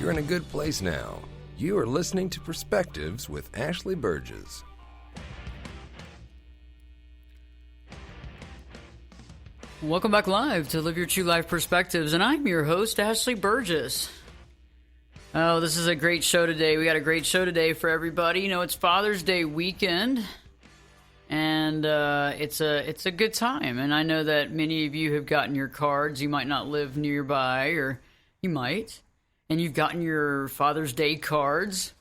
You're in a good place now. You are listening to Perspectives with Ashley Burgess. Welcome back live to Live Your True Life Perspectives, and I'm your host, Ashley Burgess. Oh, this is a great show today. We got a great show today for everybody. You know, it's Father's Day weekend, and it's a good time. And I know that many of you have gotten your cards. You might not live nearby, or you might, and you've gotten your Father's Day cards.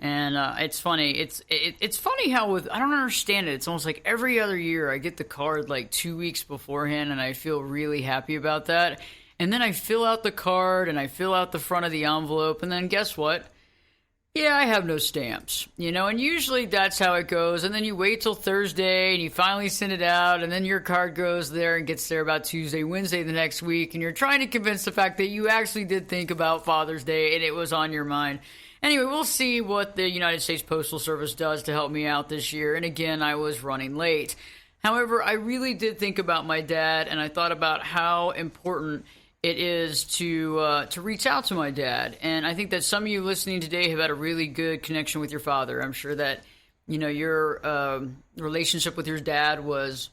And it's funny. It's funny how I don't understand it. It's almost like every other year I get the card like 2 weeks beforehand, and I feel really happy about that. And then I fill out the card, and I fill out the front of the envelope, and then guess what? Yeah, I have no stamps, and usually that's how it goes. And then you wait till Thursday, and you finally send it out, and then your card goes there and gets there about Tuesday, Wednesday the next week, and you're trying to convince the fact that you actually did think about Father's Day, and it was on your mind. Anyway, we'll see what the United States Postal Service does to help me out this year. And again, I was running late. However, I really did think about my dad, and I thought about how important it is to reach out to my dad. And I think that some of you listening today have had a really good connection with your father. I'm sure that, your relationship with your dad was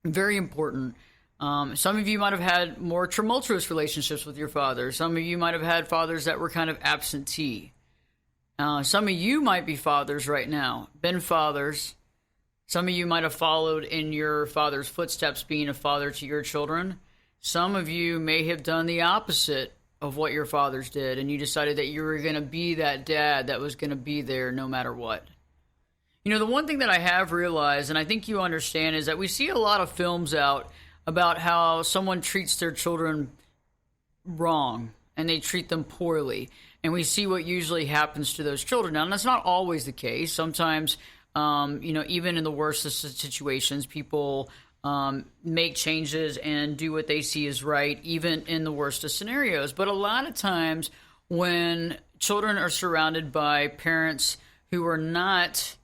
very important. Some of you might have had more tumultuous relationships with your father. Some of you might have had fathers that were kind of absentee. Some of you might be fathers right now, been fathers. Some of you might have followed in your father's footsteps, being a father to your children. Some of you may have done the opposite of what your fathers did, and you decided that you were going to be that dad that was going to be there no matter what. The one thing that I have realized, and I think you understand, is that we see a lot of films out about how someone treats their children wrong and they treat them poorly. And we see what usually happens to those children. Now, that's not always the case. Sometimes, even in the worst of situations, people make changes and do what they see as right, even in the worst of scenarios. But a lot of times when children are surrounded by parents who are not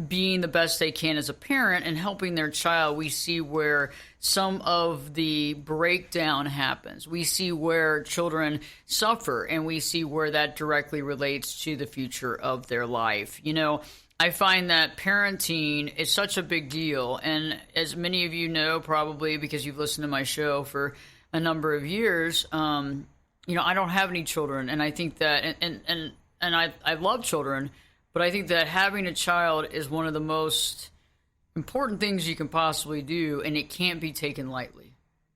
being the best they can as a parent and helping their child, we see where some of the breakdown happens. We see where children suffer, and we see where that directly relates to the future of their life. I find that parenting is such a big deal, and as many of you know, probably because you've listened to my show for a number of years, I don't have any children, and I think that, and I love children, but I think that having a child is one of the most important things you can possibly do, and it can't be taken lightly.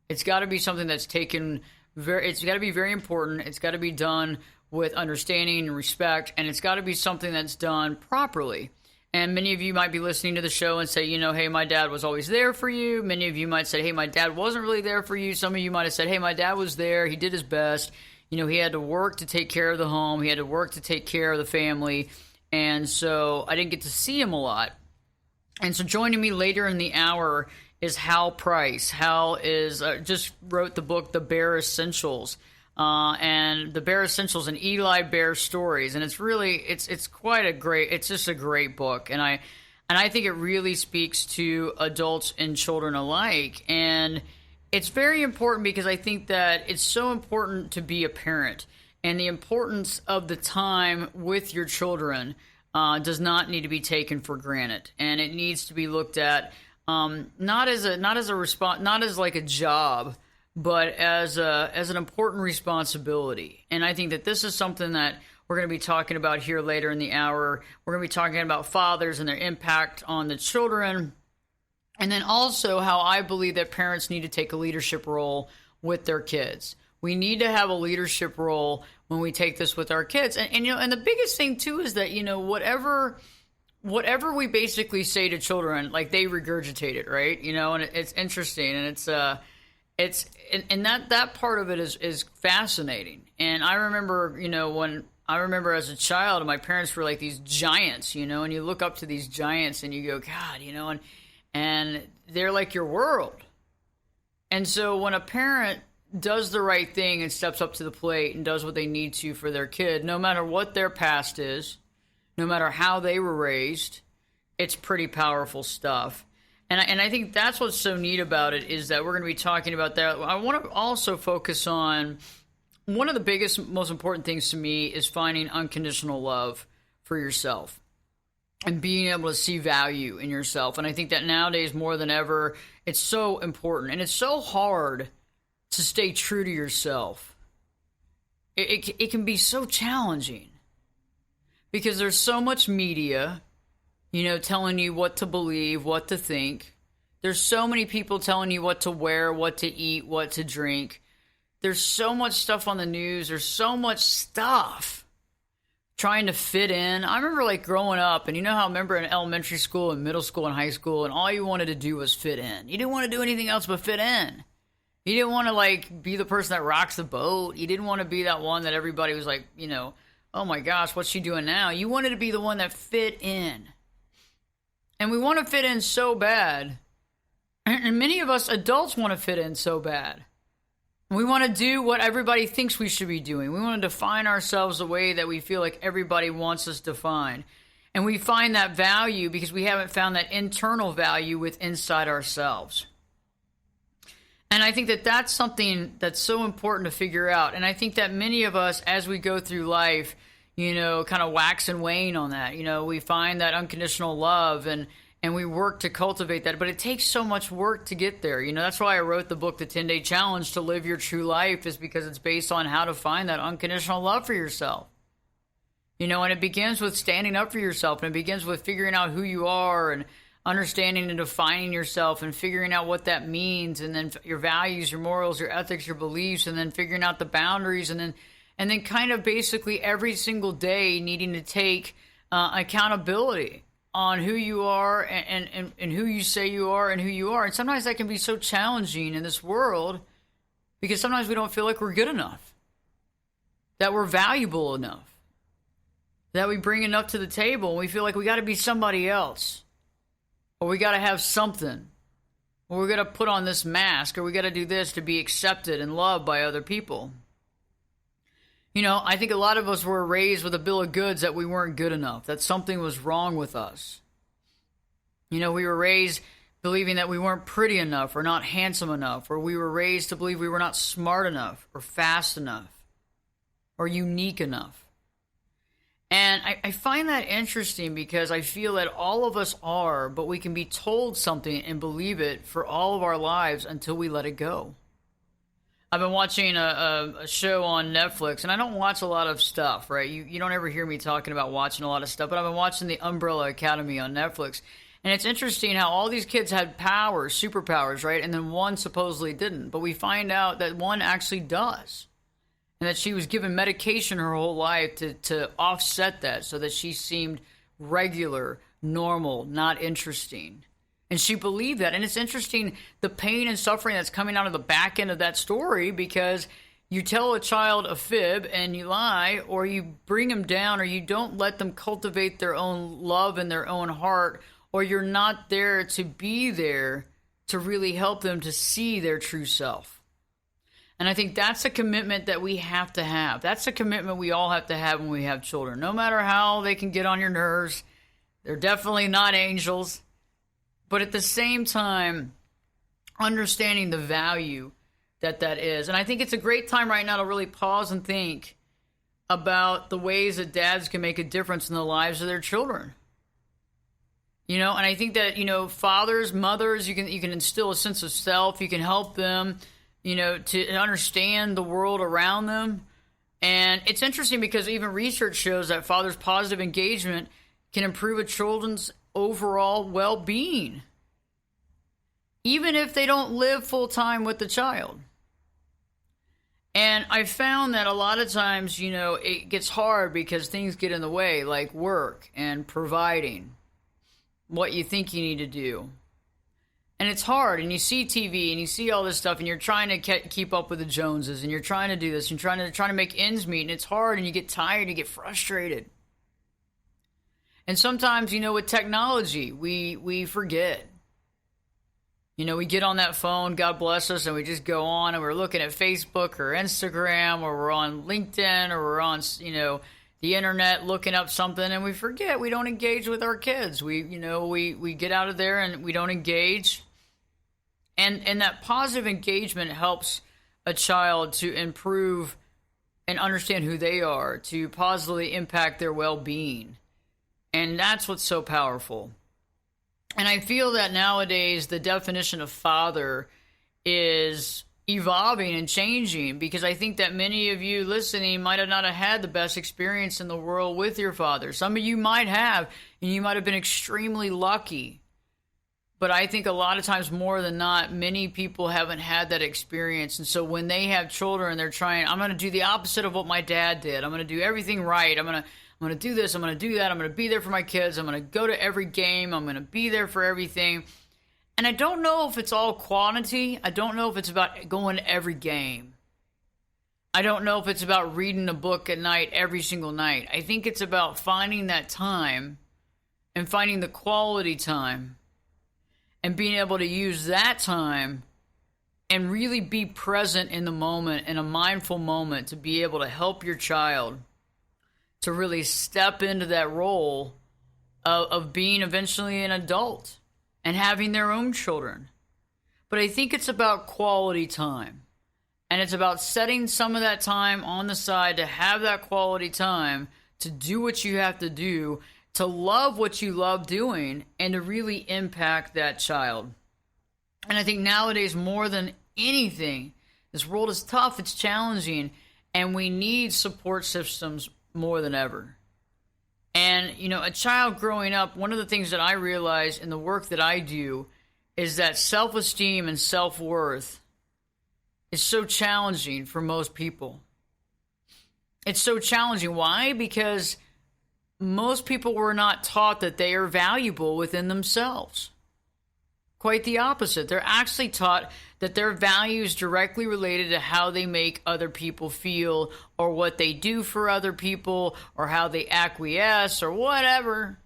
It's got to be something that's taken it's got to be very important. It's got to be done with understanding and respect, and it's got to be something that's done properly. And many of you might be listening to the show and say, hey, my dad was always there for you. Many of you might say, hey, my dad wasn't really there for you. Some of you might have said, hey, my dad was there. He did his best. He had to work to take care of the home. He had to work to take care of the family. And so I didn't get to see him a lot. And so joining me later in the hour is Hal Price. Hal is just wrote the book, The Bear Essentials. And The Bear Essentials and Eli Bear Stories. And it's really, it's just a great book. And I think it really speaks to adults and children alike. And it's very important because I think that it's so important to be a parent. And the importance of the time with your children does not need to be taken for granted, and it needs to be looked at not as like a job, but as an important responsibility. And I think that this is something that we're going to be talking about here later in the hour. We're going to be talking about fathers and their impact on the children, and then also how I believe that parents need to take a leadership role with their kids. We need to have a leadership role when we take this with our kids. And the biggest thing too is that, whatever we basically say to children, like, they regurgitate it, right? And it's interesting, and that part of it is fascinating. And I remember, as a child, my parents were like these giants, and you look up to these giants and you go, God, and they're like your world. And so when a parent does the right thing and steps up to the plate and does what they need to for their kid, no matter what their past is, no matter how they were raised, it's pretty powerful stuff. And I think that's what's so neat about it, is that we're going to be talking about that. I want to also focus on one of the biggest, most important things to me is finding unconditional love for yourself and being able to see value in yourself. And I think that nowadays more than ever, it's so important. And it's so hard to stay true to yourself. It can be so challenging because there's so much media, telling you what to believe, what to think. There's so many people telling you what to wear, what to eat, what to drink. There's so much stuff on the news. There's so much stuff trying to fit in. I remember growing up, and in elementary school and middle school and high school, and all you wanted to do was fit in. You didn't want to do anything else but fit in. You didn't want to be the person that rocks the boat. You didn't want to be that one that everybody was oh my gosh, what's she doing now? You wanted to be the one that fit in. And we want to fit in so bad. And many of us adults want to fit in so bad. We want to do what everybody thinks we should be doing. We want to define ourselves the way that we feel like everybody wants us defined. And we find that value because we haven't found that internal value inside ourselves. And I think that that's something that's so important to figure out. And I think that many of us, as we go through life, kind of wax and wane on that. We find that unconditional love and we work to cultivate that. But it takes so much work to get there. That's why I wrote the book, The 10-Day Challenge to Live Your True Life, is because it's based on how to find that unconditional love for yourself. And it begins with standing up for yourself, and it begins with figuring out who you are and understanding and defining yourself and figuring out what that means, and then your values, your morals, your ethics, your beliefs, and then figuring out the boundaries, and then kind of basically every single day needing to take accountability on who you are and who you say you are and who you are. And sometimes that can be so challenging in this world because sometimes we don't feel like we're good enough, that we're valuable enough, that we bring enough to the table, and we feel like we got to be somebody else, or we got to have something, or we got to put on this mask, or we got to do this to be accepted and loved by other people. I think a lot of us were raised with a bill of goods that we weren't good enough, that something was wrong with us. We were raised believing that we weren't pretty enough or not handsome enough, or we were raised to believe we were not smart enough or fast enough or unique enough. And I find that interesting because I feel that all of us are, but we can be told something and believe it for all of our lives until we let it go. I've been watching a show on Netflix, and I don't watch a lot of stuff, right? You don't ever hear me talking about watching a lot of stuff, but I've been watching The Umbrella Academy on Netflix. And it's interesting how all these kids had powers, superpowers, right? And then one supposedly didn't. But we find out that one actually does. And that she was given medication her whole life to offset that so that she seemed regular, normal, not interesting. And she believed that. And it's interesting, the pain and suffering that's coming out of the back end of that story, because you tell a child a fib and you lie, or you bring them down, or you don't let them cultivate their own love in their own heart, or you're not there to be there to really help them to see their true self. And I think that's a commitment that we have to have. That's a commitment we all have to have when we have children. No matter how they can get on your nerves, they're definitely not angels. But at the same time, understanding the value that is. And I think it's a great time right now to really pause and think about the ways that dads can make a difference in the lives of their children. And I think that, fathers, mothers, you can instill a sense of self. You can help them, to understand the world around them. And it's interesting because even research shows that fathers' positive engagement can improve a children's overall well-being, even if they don't live full-time with the child. And I found that a lot of times, it gets hard because things get in the way, like work and providing what you think you need to do. And it's hard, and you see TV and you see all this stuff, and you're trying to keep up with the Joneses, and you're trying to do this, and trying to make ends meet, and it's hard, and you get tired, you get frustrated. And sometimes, with technology, we forget. We get on that phone, God bless us, and we just go on, and we're looking at Facebook or Instagram, or we're on LinkedIn, or we're on, the internet looking up something, and we forget we don't engage with our kids. We get out of there and we don't engage. And that positive engagement helps a child to improve and understand who they are to positively impact their well-being. And that's what's so powerful. And I feel that nowadays the definition of father is evolving and changing, because I think that many of you listening might have not have had the best experience in the world with your father. Some of you might have, and you might have been extremely lucky. But I think a lot of times, more than not, many people haven't had that experience. And so when they have children, they're trying, I'm going to do the opposite of what my dad did. I'm going to do everything right. I'm going to do this. I'm going to do that. I'm going to be there for my kids. I'm going to go to every game. I'm going to be there for everything. And I don't know if it's all quantity. I don't know if it's about going to every game. I don't know if it's about reading a book at night every single night. I think it's about finding that time and finding the quality time and being able to use that time and really be present in the moment, in a mindful moment, to be able to help your child to really step into that role of being eventually an adult and having their own children. But I think it's about quality time. And it's about setting some of that time on the side to have that quality time, to do what you have to do, to love what you love doing, and to really impact that child. And I think nowadays, more than anything, this world is tough, it's challenging, and we need support systems more than ever. And, you know, a child growing up, one of the things that I realize in the work that I do is that self-esteem and self-worth is so challenging for most people. It's so challenging. Why? Because most people were not taught that they are valuable within themselves. Quite the opposite. They're actually taught that their value is directly related to how they make other people feel, or what they do for other people, or how they acquiesce, or whatever.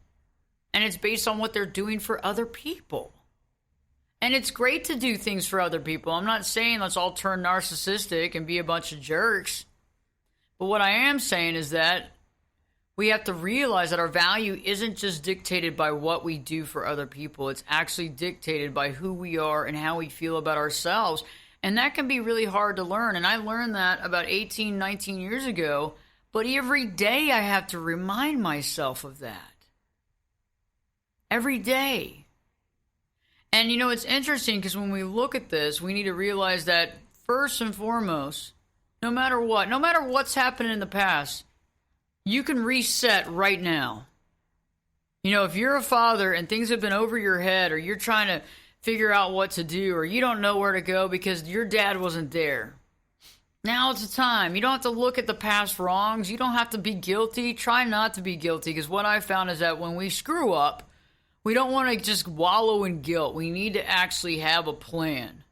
And it's based on what they're doing for other people. And it's great to do things for other people. I'm not saying let's all turn narcissistic and be a bunch of jerks. But what I am saying is that we have to realize that our value isn't just dictated by what we do for other people. It's actually dictated by who we are and how we feel about ourselves. And that can be really hard to learn. And I learned that about 18, 19 years ago. But every day I have to remind myself of that. Every day. And you know, it's interesting because when we look at this, we need to realize that first and foremost, no matter what's happened in the past, you can reset right now. You know, if you're a father and things have been over your head, or you're trying to figure out what to do, or you don't know where to go because your dad wasn't there, now it's the time. You don't have to look at the past wrongs. You don't have to be guilty. Try not to be guilty, because what I found is that when we screw up, we don't want to just wallow in guilt. We need to actually have a plan.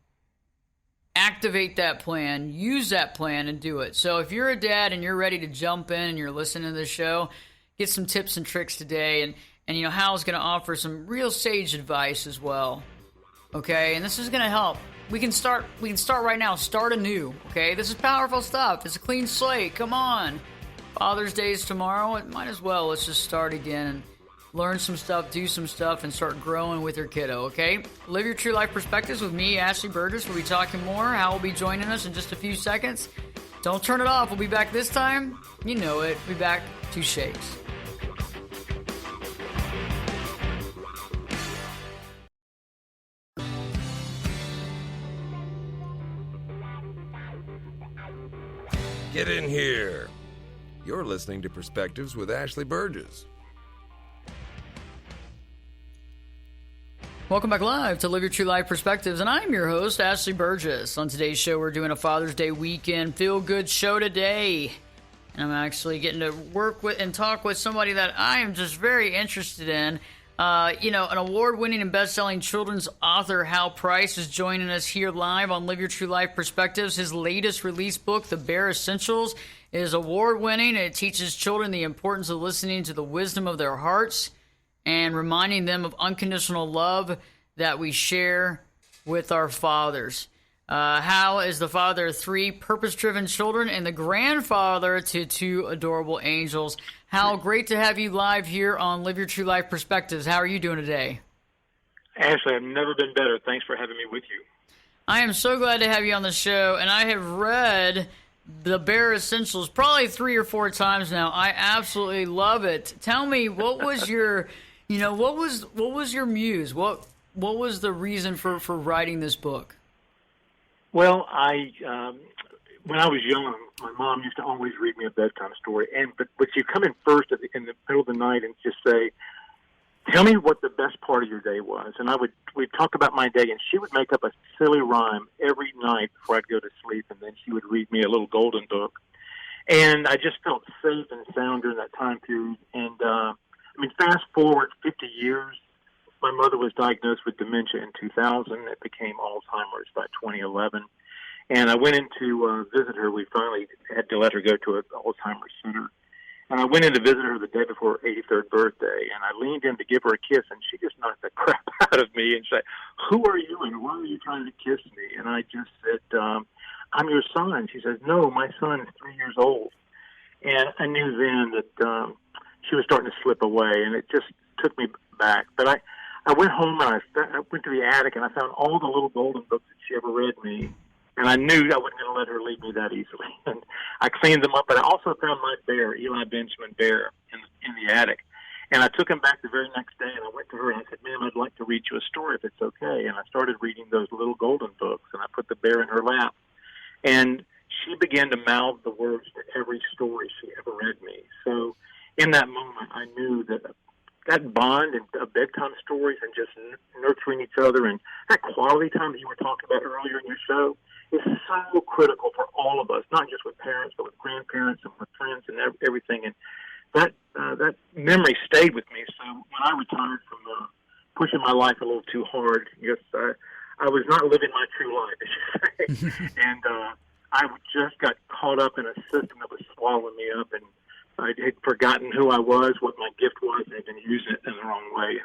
Activate that plan, use that plan, and do it. So if you're a dad and you're ready to jump in and you're listening to this show, get some tips and tricks today. And you know, Hal's going to offer some real sage advice as well. Okay? And this is going to help. We can start right now. Start anew. Okay? This is powerful stuff. It's a clean slate. Come on. Father's Day is tomorrow. It might as well. Let's just start again and learn some stuff, do some stuff, and start growing with your kiddo, okay? Live Your True Life Perspectives with me, Ashley Burgess. We'll be talking more. Hal will be joining us in just a few seconds. Don't turn it off. We'll be back this time. You know it. We'll be back to shakes. Get in here. You're listening to Perspectives with Ashley Burgess. Welcome back live to Live Your True Life Perspectives, and I'm your host, Ashley Burgess. On today's show, we're doing a Father's Day weekend feel-good show today. And I'm actually getting to work with and talk with somebody that I am just very interested in. You know, an award-winning and best-selling children's author, Hal Price, is joining us here live on Live Your True Life Perspectives. His latest release book, The Bare Essentials, is award-winning, and it teaches children the importance of listening to the wisdom of their hearts and reminding them of unconditional love that we share with our fathers. Hal is the father of 3 purpose-driven children and the grandfather to 2 adorable angels. Hal, great to have you live here on Live Your True Life Perspectives. How are you doing today? Ashley, I've never been better. Thanks for having me with you. I am so glad to have you on the show, and I have read the Bare Essentials probably 3 or 4 times now. I absolutely love it. Tell me, what was your, what was your muse? What was the reason for writing this book? Well, when I was young, my mom used to always read me a bedtime story, but she'd come in first in the middle of the night and just say, "Tell me what the best part of your day was." And we'd talk about my day, and she would make up a silly rhyme every night before I'd go to sleep, and then she would read me a little golden book. And I just felt safe and sound during that time period. And fast forward 50 years, my mother was diagnosed with dementia in 2000. It became Alzheimer's by 2011. And I went in to visit her. We finally had to let her go to an Alzheimer's center. And I went in to visit her the day before her 83rd birthday, and I leaned in to give her a kiss, and she just knocked the crap out of me and said, "Who are you, and why are you trying to kiss me?" And I just said, "I'm your son." She says, "No, my son is 3 years old." And I knew then that she was starting to slip away, and it just took me back. But I went home, and I went to the attic, and I found all the little golden books that she ever read me. And I knew I wasn't going to let her leave me that easily. And I cleaned them up, but I also found my bear, Eli Benjamin Bear, in the attic. And I took him back the very next day, and I went to her, and I said, "Ma'am, I'd like to read you a story if it's okay." And I started reading those little golden books, and I put the bear in her lap. And she began to mouth the words to every story she ever read me. So in that moment, I knew that bond of bedtime stories and just nurturing each other and that quality time that you were talking about earlier in your show is so critical for all of us, not just with parents, but with grandparents and with friends and everything. And that memory stayed with me. So when I retired from pushing my life a little too hard, I was not living my true life, I should say. And I just got caught up in a system that was swallowing me up, and I had forgotten who I was, what my gift was, and had been using it in the wrong way.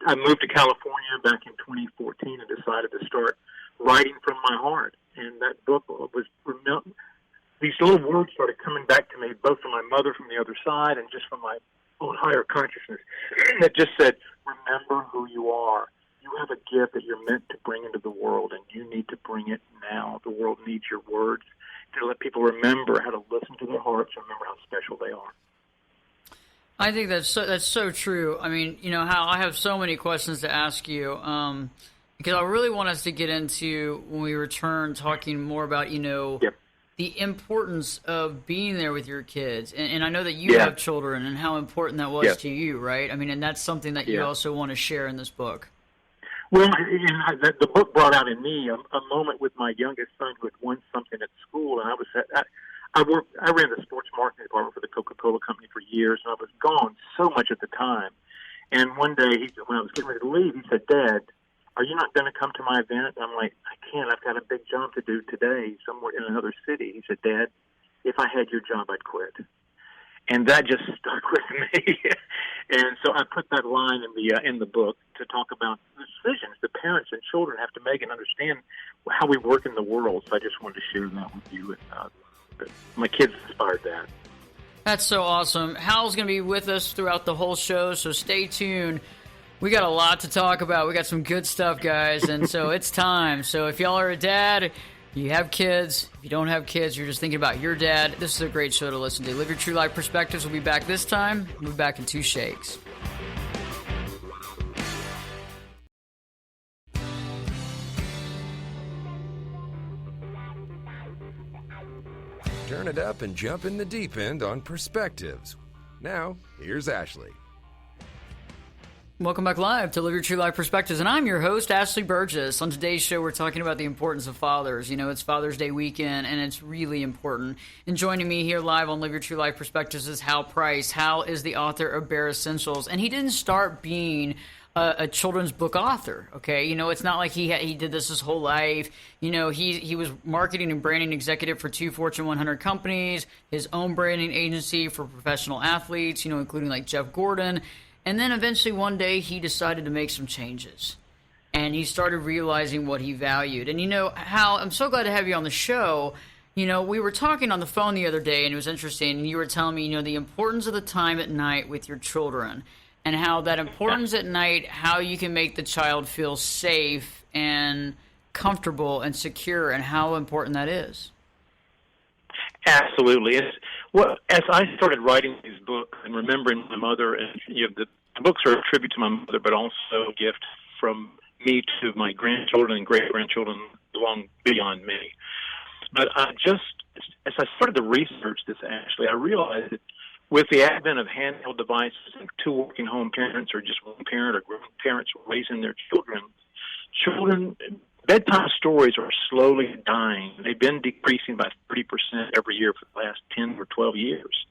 I moved to California back in 2014 and decided to start writing from my heart. And that book was, these little words started coming back to me, both from my mother from the other side and just from my own higher consciousness, that just said, "Remember who you are. You have a gift that you're meant to bring into the world, and you need to bring it now. The world needs your words to let people remember how to listen to their hearts and remember how special they are." I think that's so true. I mean, Hal, I have so many questions to ask you because I really want us to get into, when we return, talking more about, Yep. the importance of being there with your kids. And I know that you have children and how important that was to you, right? I mean, and that's something that you also want to share in this book. Well, the book brought out in me a moment with my youngest son who had won something at school, and I ran the sports marketing department for the Coca-Cola company for years, and I was gone so much at the time. And one day, when I was getting ready to leave, he said, "Dad, are you not going to come to my event?" And I'm like, "I can't. I've got a big job to do today somewhere in another city." He said, "Dad, if I had your job, I'd quit." And that just stuck with me. And so I put that line in the book to talk about the decisions the parents and children have to make and understand how we work in the world. So I just wanted to share that with you. And my kids inspired that. That's so awesome. Hal's going to be with us throughout the whole show, so stay tuned. We got a lot to talk about. We got some good stuff, guys, and so it's time. So if y'all are a dad, you have kids. If you don't have kids, you're just thinking about your dad, this is a great show to listen to. Live Your True Life Perspectives will be back this time. We'll be back in 2 shakes. Turn it up and jump in the deep end on Perspectives. Now, here's Ashley. Welcome back live to Live Your True Life Perspectives, and I'm your host, Ashley Burgess. On today's show, we're talking about the importance of fathers. It's Father's Day weekend, and it's really important. And joining me here live on Live Your True Life Perspectives is Hal Price. Hal is the author of Bare Essentials, and he didn't start being a children's book author, okay? It's not like he did this his whole life. He was marketing and branding executive for 2 Fortune 100 companies, his own branding agency for professional athletes, including like Jeff Gordon. And then eventually one day he decided to make some changes. And he started realizing what he valued. And Hal, I'm so glad to have you on the show. We were talking on the phone the other day, and it was interesting. And you were telling me, the importance of the time at night with your children. And how that importance at night, how you can make the child feel safe and comfortable and secure, and how important that is. Absolutely. As I started writing these books and remembering my mother, and the books are a tribute to my mother, but also a gift from me to my grandchildren and great-grandchildren long beyond me. But as I started to research this, Ashley, I realized that with the advent of handheld devices and two working home parents or just one parent or grandparents raising their children, bedtime stories are slowly dying. They've been decreasing by 30% every year for the last 10 or 12 years.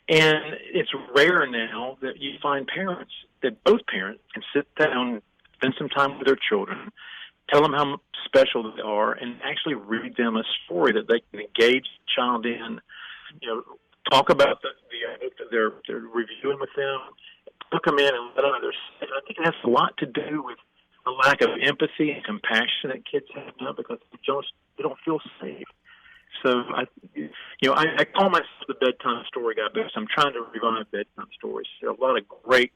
And it's rare now that you find both parents can sit down, spend some time with their children, tell them how special they are, and actually read them a story that they can engage the child in, talk about the book that they're reviewing with them, hook them in and let them know. I think it has a lot to do with the lack of empathy and compassion that kids have now because they don't feel safe. So I call myself the bedtime story guy because I'm trying to revive bedtime stories. There are a lot of great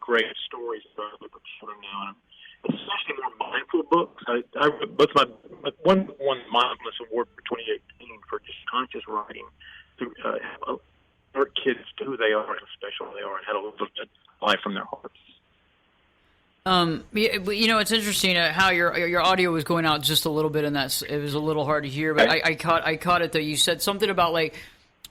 stories about for children now, and especially more mindful books. I wrote both one mindfulness award for 2018 for just conscious writing to alert kids to who they are, how special they are, and how to live life from their hearts. It's interesting how your audio was going out just a little bit, and it was a little hard to hear. But I caught it though. You said something about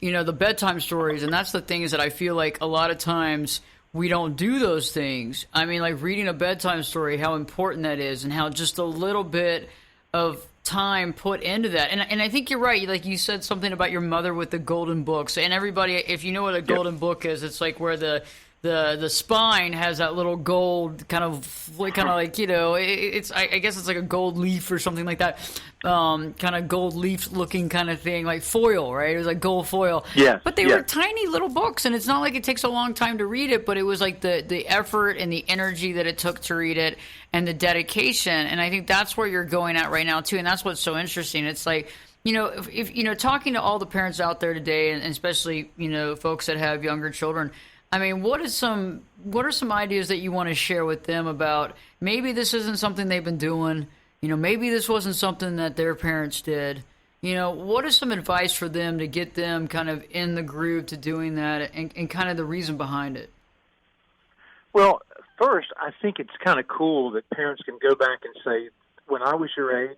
the bedtime stories, and that's the thing is that I feel like a lot of times we don't do those things. I mean, like reading a bedtime story, how important that is, and how just a little bit of time put into that. And I think you're right. Like you said something about your mother with the golden books, and everybody, if you know what a golden book is, it's like where the spine has that little gold kind of like it's I guess it's like a gold leaf or something like that, kind of gold leaf looking kind of thing, like foil, right? It was like gold foil. Yeah. But they were tiny little books, and it's not like it takes a long time to read it, but it was like the effort and the energy that it took to read it and the dedication. And I think that's where you're going at right now too, and that's what's so interesting. It's like, if talking to all the parents out there today, and especially folks that have younger children. I mean, what are some ideas that you want to share with them about maybe this isn't something they've been doing, maybe this wasn't something that their parents did. What is some advice for them to get them kind of in the groove to doing that and kind of the reason behind it? Well, first, I think it's kind of cool that parents can go back and say, when I was your age,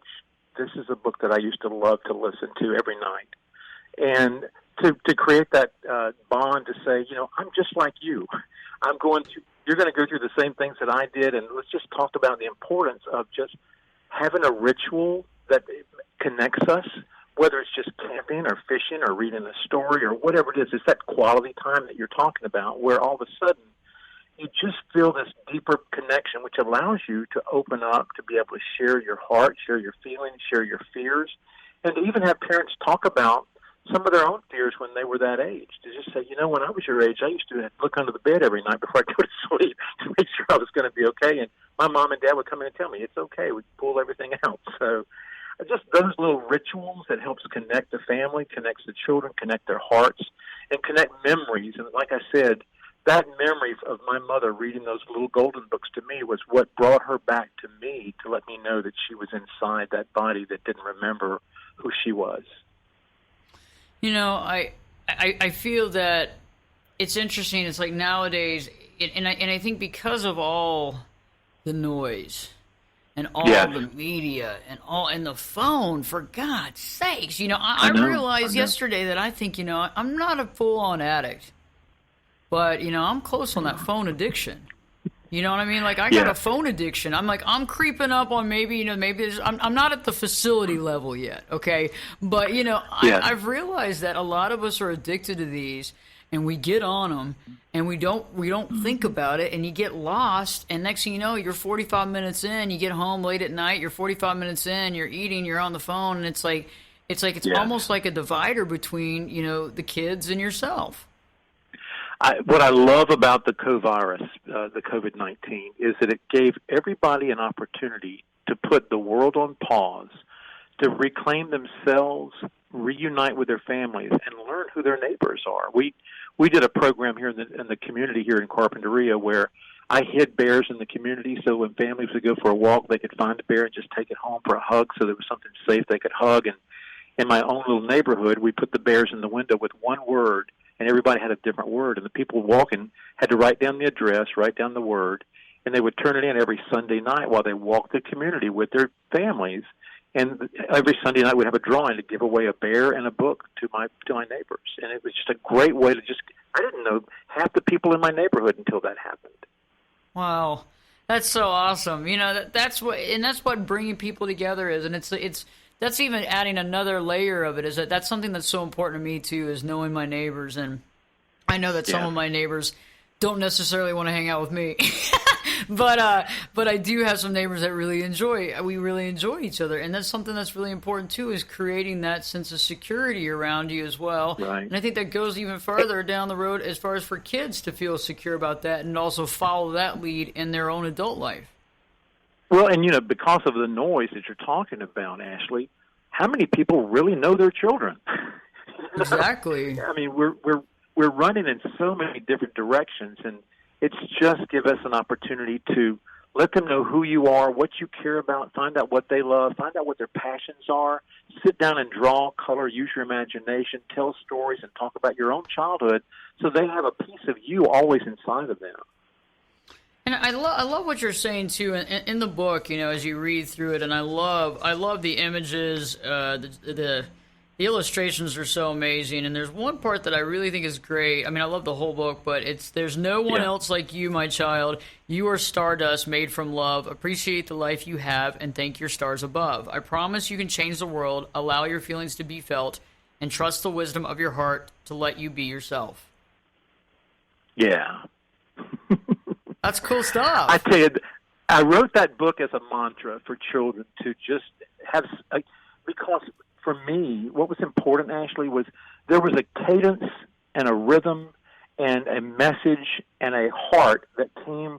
this is a book that I used to love to listen to every night. And to create that bond to say, I'm just like you. You're going to go through the same things that I did, and let's just talk about the importance of just having a ritual that connects us, whether it's just camping or fishing or reading a story or whatever it is. It's that quality time that you're talking about where all of a sudden you just feel this deeper connection, which allows you to open up, to be able to share your heart, share your feelings, share your fears, and to even have parents talk about some of their own fears when they were that age. To just say, when I was your age, I used to look under the bed every night before I go to sleep to make sure I was going to be okay. And my mom and dad would come in and tell me, it's okay. We pull everything out. So just those little rituals that helps connect the family, connects the children, connect their hearts, and connect memories. And like I said, that memory of my mother reading those little golden books to me was what brought her back to me to let me know that she was inside that body that didn't remember who she was. I feel that it's interesting. It's like nowadays, and I think because of all the noise and all the media and the phone, for God's sakes, I realized yesterday that I think, I'm not a full-on addict, but, I'm close on that phone addiction. You know what I mean? Like, I got a phone addiction. I'm creeping up on maybe I'm not at the facility level yet, okay? But, I've realized that a lot of us are addicted to these, and we get on them, and we don't think about it, and you get lost, and next thing you know, you're 45 minutes in, you get home late at night, you're 45 minutes in, you're eating, you're on the phone, and it's almost like a divider between, the kids and yourself. What I love about the COVID-19, is that it gave everybody an opportunity to put the world on pause, to reclaim themselves, reunite with their families, and learn who their neighbors are. We did a program here in the community here in Carpinteria where I hid bears in the community, so when families would go for a walk, they could find a bear and just take it home for a hug, so there was something safe they could hug. in my own little neighborhood, we put the bears in the window with one word, and everybody had a different word. And the people walking had to write down the address, write down the word, and they would turn it in every Sunday night while they walked the community with their families. And every Sunday night we'd have a drawing to give away a bear and a book to my neighbors. And it was just a great way to I didn't know half the people in my neighborhood until that happened. Wow. That's so awesome. That's what bringing people together is. And that's even adding another layer of it, is that's something that's so important to me too, is knowing my neighbors. And I know that some of my neighbors don't necessarily want to hang out with me. But I do have some neighbors that we really enjoy each other, and that's something that's really important too, is creating that sense of security around you as well. Right. And I think that goes even further down the road as far as for kids to feel secure about that and also follow that lead in their own adult life. Well, and because of the noise that you're talking about, Ashley, how many people really know their children? Exactly. I mean, we're running in so many different directions, and it's just give us an opportunity to let them know who you are, what you care about, find out what they love, find out what their passions are, sit down and draw, color, use your imagination, tell stories, and talk about your own childhood so they have a piece of you always inside of them. And I love what you're saying too in the book. As you read through it, and I love the images. The illustrations are so amazing, and there's one part that I really think is great. I mean, I love the whole book, but there's no one else like you, my child. You are stardust made from love. Appreciate the life you have, and thank your stars above. I promise you can change the world. Allow your feelings to be felt, and trust the wisdom of your heart to let you be yourself. Yeah. That's cool stuff. I tell you, I wrote that book as a mantra for children to just have, because for me, what was important, Ashley, was there was a cadence and a rhythm and a message and a heart that came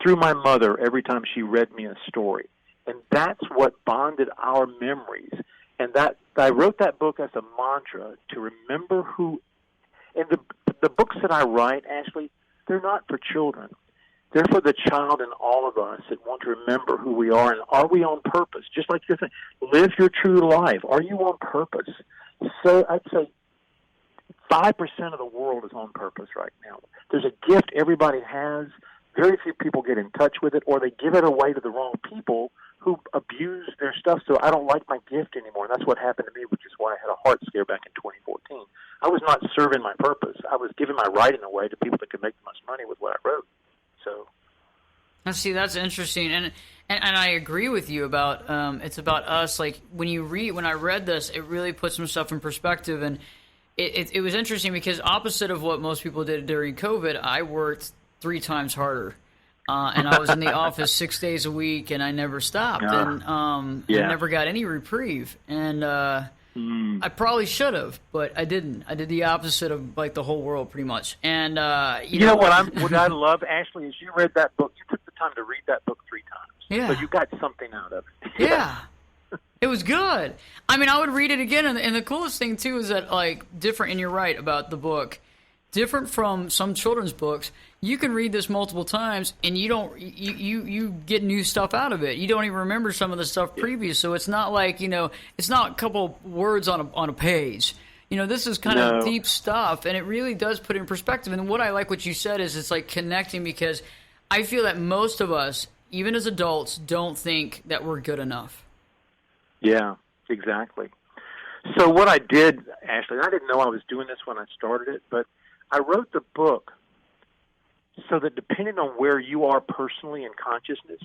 through my mother every time she read me a story. And that's what bonded our memories. And that I wrote that book as a mantra to remember who, and the books that I write, Ashley, they're not for children. They're for the child in all of us that want to remember who we are, and are we on purpose? Just like you're saying, live your true life. Are you on purpose? So I'd say 5% of the world is on purpose right now. There's a gift everybody has. Very few people get in touch with it, or they give it away to the wrong people who abuse their stuff. So I don't like my gift anymore, and that's what happened to me, which is why I had a heart scare back in 2014. I was not serving my purpose. I was giving my writing away to people that could make the most money with what I wrote. So, see, that's interesting, and I agree with you about it's about us. Like when I read this, it really puts some stuff in perspective, and it was interesting because opposite of what most people did during COVID, I worked 3 times harder, and I was in the office 6 days a week, and I never stopped, and I never got any reprieve, and I probably should have, but I didn't. I did the opposite of like the whole world, pretty much. And you know what I love, Ashley, is you read that book. You took the time to read that book 3 times. Yeah. So you got something out of it. Yeah. It was good. I mean, I would read it again, and the coolest thing too is that different. And you're right about the book. Different from some children's books, you can read this multiple times and you get new stuff out of it. You don't even remember some of the stuff previous, so it's not like, it's not a couple words on a page. This is kind of deep stuff, and it really does put it in perspective. And what I like what you said is it's like connecting, because I feel that most of us, even as adults, don't think that we're good enough. Yeah, exactly. So what I did, Ashley, I didn't know I was doing this when I started it, but I wrote the book so that depending on where you are personally in consciousness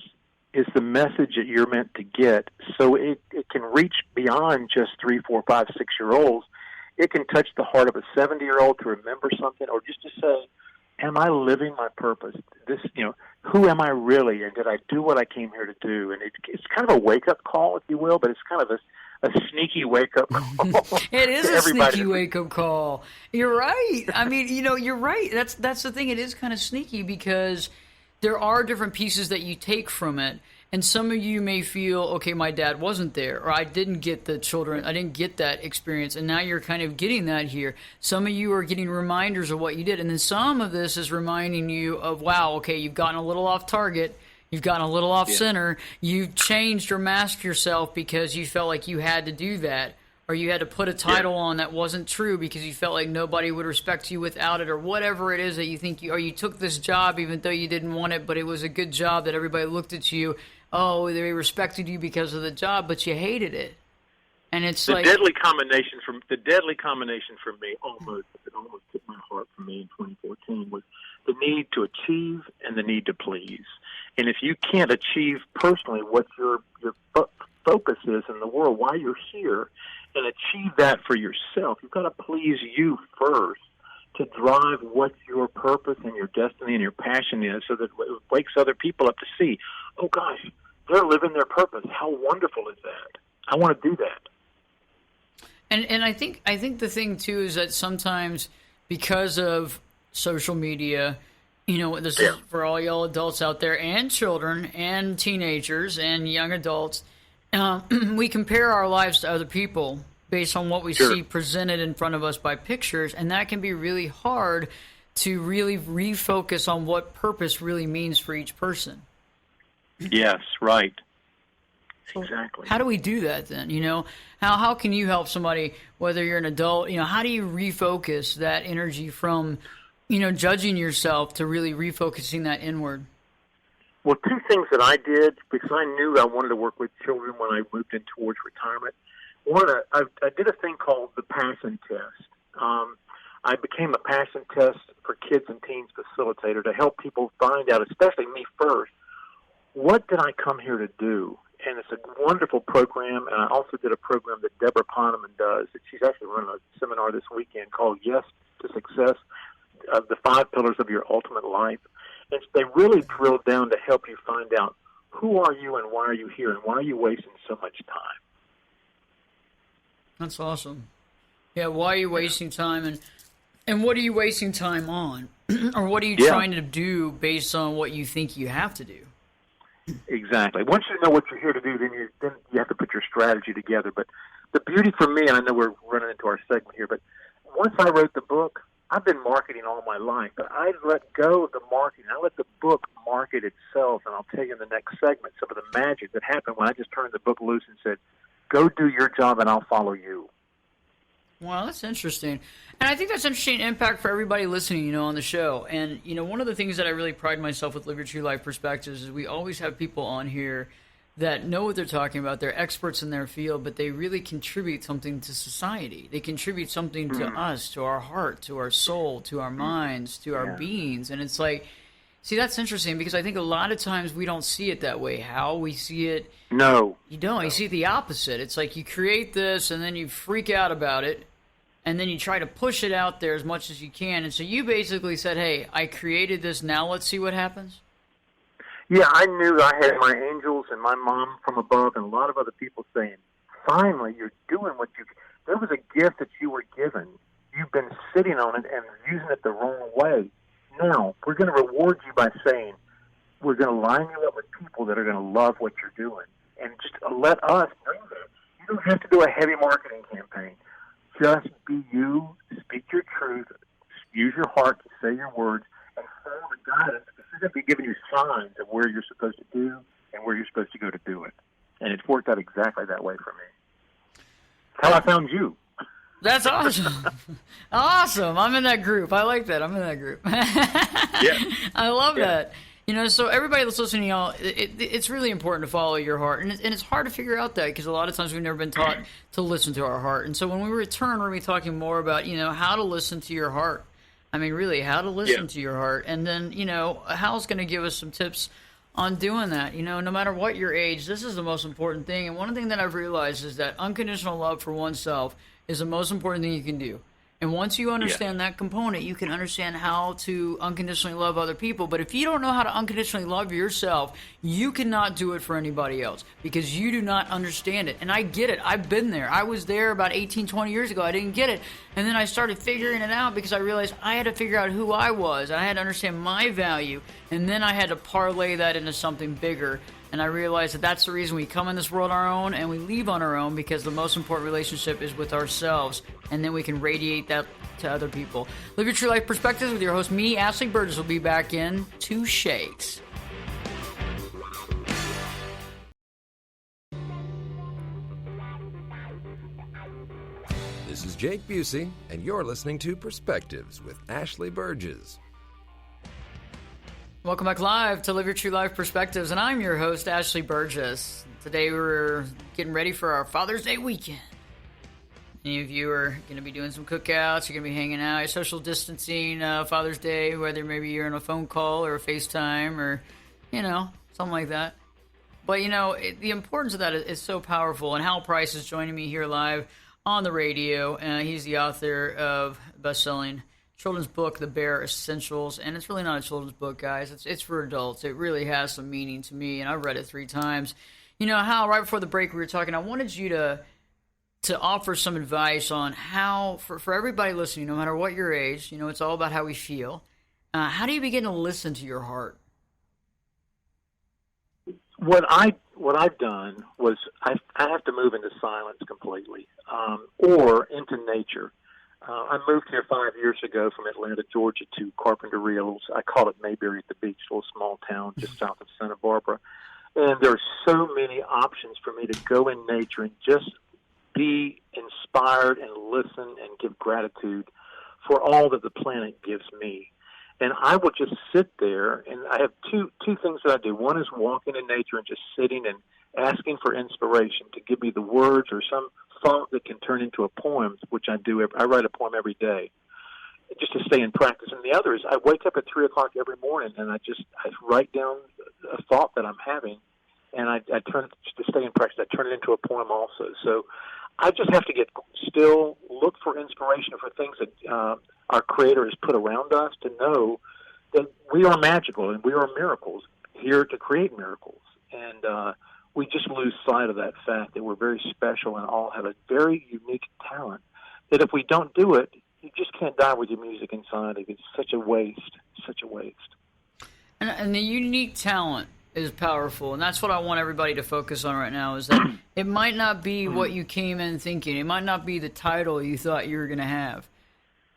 is the message that you're meant to get. So it can reach beyond just 3, 4, 5, 6-year-olds. It can touch the heart of a 70-year-old to remember something, or just to say, am I living my purpose? Who am I really? And did I do what I came here to do? And it's kind of a wake-up call, if you will, but it's kind of a sneaky wake-up call. It is a sneaky wake-up call. You're right. I mean, you're right. That's the thing. It is kind of sneaky because there are different pieces that you take from it. And some of you may feel, okay, my dad wasn't there, or I didn't get the children, I didn't get that experience, and now you're kind of getting that here. Some of you are getting reminders of what you did, and then some of this is reminding you of, wow, okay, you've gotten a little off target, you've gotten a little off center, you've changed or masked yourself because you felt like you had to do that, or you had to put a title on that wasn't true because you felt like nobody would respect you without it, or whatever it is that you think or you took this job even though you didn't want it, but it was a good job that everybody looked at you. Oh, they respected you because of the job, but you hated it. And it's the like deadly combination for me, almost took my heart from me in 2014, was the need to achieve and the need to please. And if you can't achieve personally what your focus is in the world, why you're here, and achieve that for yourself, you've got to please you first to drive what your purpose and your destiny and your passion is, so that it wakes other people up to see, oh gosh, they're living their purpose. How wonderful is that? I want to do that. And I think the thing too is that sometimes because of social media, this is for all y'all adults out there and children and teenagers and young adults, we compare our lives to other people based on what we see presented in front of us by pictures, and that can be really hard to really refocus on what purpose really means for each person. Yes, right. Exactly. How do we do that then? How can you help somebody, whether you're an adult, how do you refocus that energy from, judging yourself to really refocusing that inward? Well, two things that I did, because I knew I wanted to work with children when I moved in towards retirement. One, I did a thing called the Passion Test. I became a Passion Test for kids and teens facilitator to help people find out, especially me first, what did I come here to do? And it's a wonderful program, and I also did a program that Deborah Poneman does. She's actually running a seminar this weekend called Yes to Success, the 5 Pillars of Your Ultimate Life. And they really drill down to help you find out who are you and why are you here and why are you wasting so much time. That's awesome. Yeah, why are you wasting time, and what are you wasting time on? Or what are you trying to do based on what you think you have to do? Exactly. Once you know what you're here to do, then you have to put your strategy together. But the beauty for me, and I know we're running into our segment here, but once I wrote the book, I've been marketing all my life, but I let go of the marketing. I let the book market itself, and I'll tell you in the next segment some of the magic that happened when I just turned the book loose and said, go do your job and I'll follow you. Wow, that's interesting. And I think that's interesting impact for everybody listening, on the show. And, one of the things that I really pride myself with Live Your True Life Perspectives is we always have people on here that know what they're talking about. They're experts in their field, but they really contribute something to society. They contribute something to us, to our heart, to our soul, to our minds, to our beings. And it's like, see, that's interesting because I think a lot of times we don't see it that way. How we see it. No. You don't. No. You see it the opposite. It's like you create this and then you freak out about it. And then you try to push it out there as much as you can. And so you basically said, hey, I created this. Now let's see what happens. Yeah, I knew I had my angels and my mom from above and a lot of other people saying, finally, you're doing what you... There was a gift that you were given. You've been sitting on it and using it the wrong way. Now, we're going to reward you by saying, we're going to line you up with people that are going to love what you're doing. And just let us know that. You don't have to do a heavy marketing campaign. Just be you, speak your truth, use your heart to say your words, and follow the guidance, because they're going to be giving you signs of where you're supposed to do and where you're supposed to go to do it. And it's worked out exactly that way for me. How I found you. That's awesome. Awesome. I'm in that group. I like that. I'm in that group. Yeah. I love that. So everybody that's listening, y'all, it's really important to follow your heart. And it's hard to figure out that because a lot of times we've never been taught to listen to our heart. And so when we return, we're going to be talking more about, how to listen to your heart. I mean, really, how to listen to your heart. And then, Hal's going to give us some tips on doing that. No matter what your age, this is the most important thing. And one thing that I've realized is that unconditional love for oneself is the most important thing you can do. And once you understand that component, you can understand how to unconditionally love other people. But if you don't know how to unconditionally love yourself, you cannot do it for anybody else because you do not understand it. And I get it. I've been there. I was there about 18, 20 years ago. I didn't get it. And then I started figuring it out because I realized I had to figure out who I was. I had to understand my value. And then I had to parlay that into something bigger. And I realized that that's the reason we come in this world on our own and we leave on our own, because the most important relationship is with ourselves. And then we can radiate that to other people. Live Your True Life Perspectives with your host, me, Ashley Burgess, will be back in 2 shakes. This is Jake Busey, and you're listening to Perspectives with Ashley Burgess. Welcome back live to Live Your True Life Perspectives, and I'm your host, Ashley Burgess. Today we're getting ready for our Father's Day weekend. Any of you are going to be doing some cookouts, you're going to be hanging out, social distancing Father's Day, whether maybe you're on a phone call or a FaceTime or, something like that. But, the importance of that is so powerful, and Hal Price is joining me here live on the radio. He's the author of best-selling children's book, The Bare Essentials, and it's really not a children's book, guys. It's for adults. It really has some meaning to me, and I've read it 3 times. Hal, right before the break we were talking, I wanted you to offer some advice on how, for everybody listening, no matter what your age, it's all about how we feel. How do you begin to listen to your heart? What I've done was I have to move into silence completely, or into nature. I moved here 5 years ago from Atlanta, Georgia, to Carpenter Reels. I call it Mayberry at the Beach, a little small town just south of Santa Barbara. And there are so many options for me to go in nature and just be inspired and listen and give gratitude for all that the planet gives me. And I would just sit there, and I have two things that I do. One is walking in nature and just sitting and asking for inspiration to give me the words or some thought that can turn into a poem, which I do. I write a poem every day just to stay in practice. And the other is I wake up at 3 o'clock every morning, and I write down a thought that I'm having, and I turn it to stay in practice. I turn it into a poem also. So I just have to get still, look for inspiration for things that our Creator has put around us, to know that we are magical and we are miracles, here to create miracles. And we just lose sight of that fact that we're very special and all have a very unique talent, that if we don't do it, you just can't die with your music inside. It's such a waste, such a waste. And the unique talent is powerful, and that's what I want everybody to focus on right now, is that it might not be what you came in thinking. It might not be the title you thought you were going to have,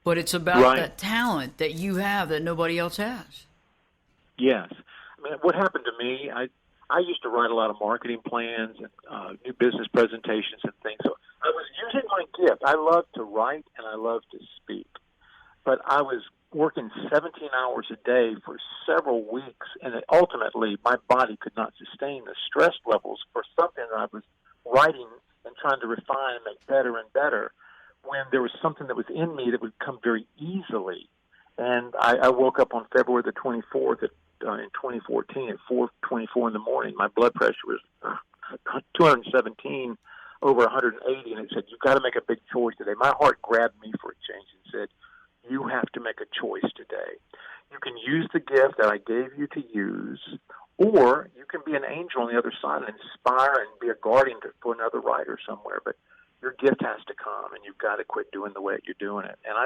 but it's about that talent that you have that nobody else has. Yes. I mean, what happened to me, I used to write a lot of marketing plans and new business presentations and things, so I was using my gift. I love to write and I love to speak, but I was working 17 hours a day for several weeks, and ultimately my body could not sustain the stress levels for something that I was writing and trying to refine and make better and better, when there was something that was in me that would come very easily. And I woke up on February the 24th in 2014 at 4:24 in the morning. My blood pressure was 217 over 180, and it said, "You've got to make a big choice today." My heart grabbed me for a change and said, "You have to make a choice today. You can use the gift that I gave you to use, or you can be an angel on the other side and inspire and be a guardian for another writer somewhere. But your gift has to come, and you've got to quit doing the way you're doing it." And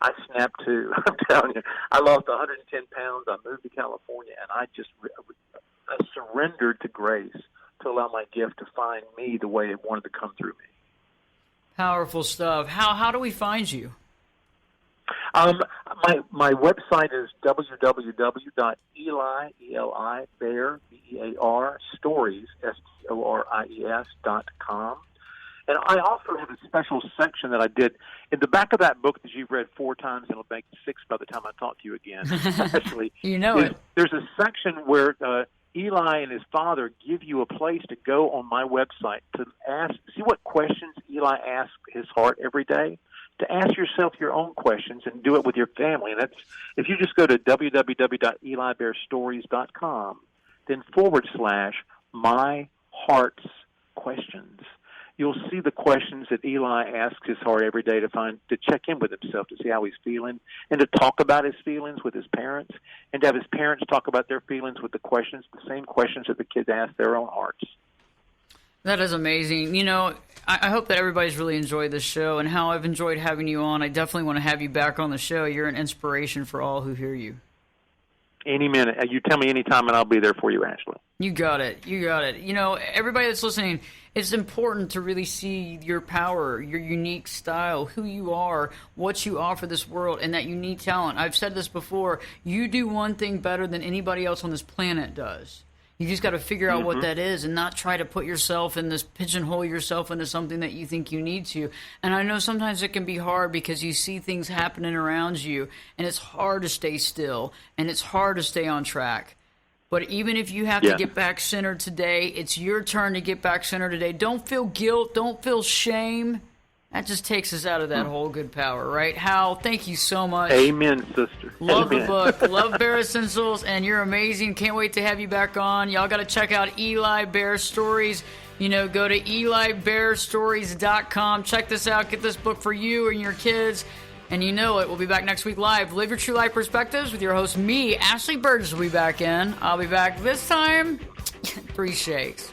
I snapped too. I'm telling you, I lost 110 pounds. I moved to California, and I surrendered to grace to allow my gift to find me the way it wanted to come through me. Powerful stuff. How do we find you? My website is www.eli stories stories.com. And I also have a special section that I did in the back of that book that you've read 4 times, and it'll make 6 by the time I talk to you again. Actually, there's a section where Eli and his father give you a place to go on my website to see what questions Eli asks his heart every day, to ask yourself your own questions and do it with your family. And that's, if you just go to www.elibearstories.com, then /my heart's questions, you'll see the questions that Eli asks his heart every day to check in with himself, to see how he's feeling, and to talk about his feelings with his parents, and to have his parents talk about their feelings with the same questions that the kids ask their own hearts. That is amazing. I hope that everybody's really enjoyed this show, and how I've enjoyed having you on. I definitely want to have you back on the show. You're an inspiration for all who hear you. Any minute. You tell me anytime, and I'll be there for you, Ashley. You got it. Everybody that's listening, it's important to really see your power, your unique style, who you are, what you offer this world, and that unique talent. I've said this before. You do one thing better than anybody else on this planet does. You just got to figure out what that is and not try to put yourself in this, pigeonhole yourself into something that you think you need to. And I know sometimes it can be hard because you see things happening around you, and it's hard to stay still, and it's hard to stay on track. But even if you have to get back centered today, it's your turn to get back centered today. Don't feel guilt. Don't feel shame. That just takes us out of that whole good power, right? Hal, thank you so much. Amen, sister. Love Amen. the book. Love Bear Essentials, and you're amazing. Can't wait to have you back on. Y'all got to check out Eli Bear Stories. You know, go to elibearstories.com. Check this out. Get this book for you and your kids. And you know it. We'll be back next week live. Live Your True Life Perspectives with your host, me, Ashley Burgess, will be back in. I'll be back this time. 3 shakes.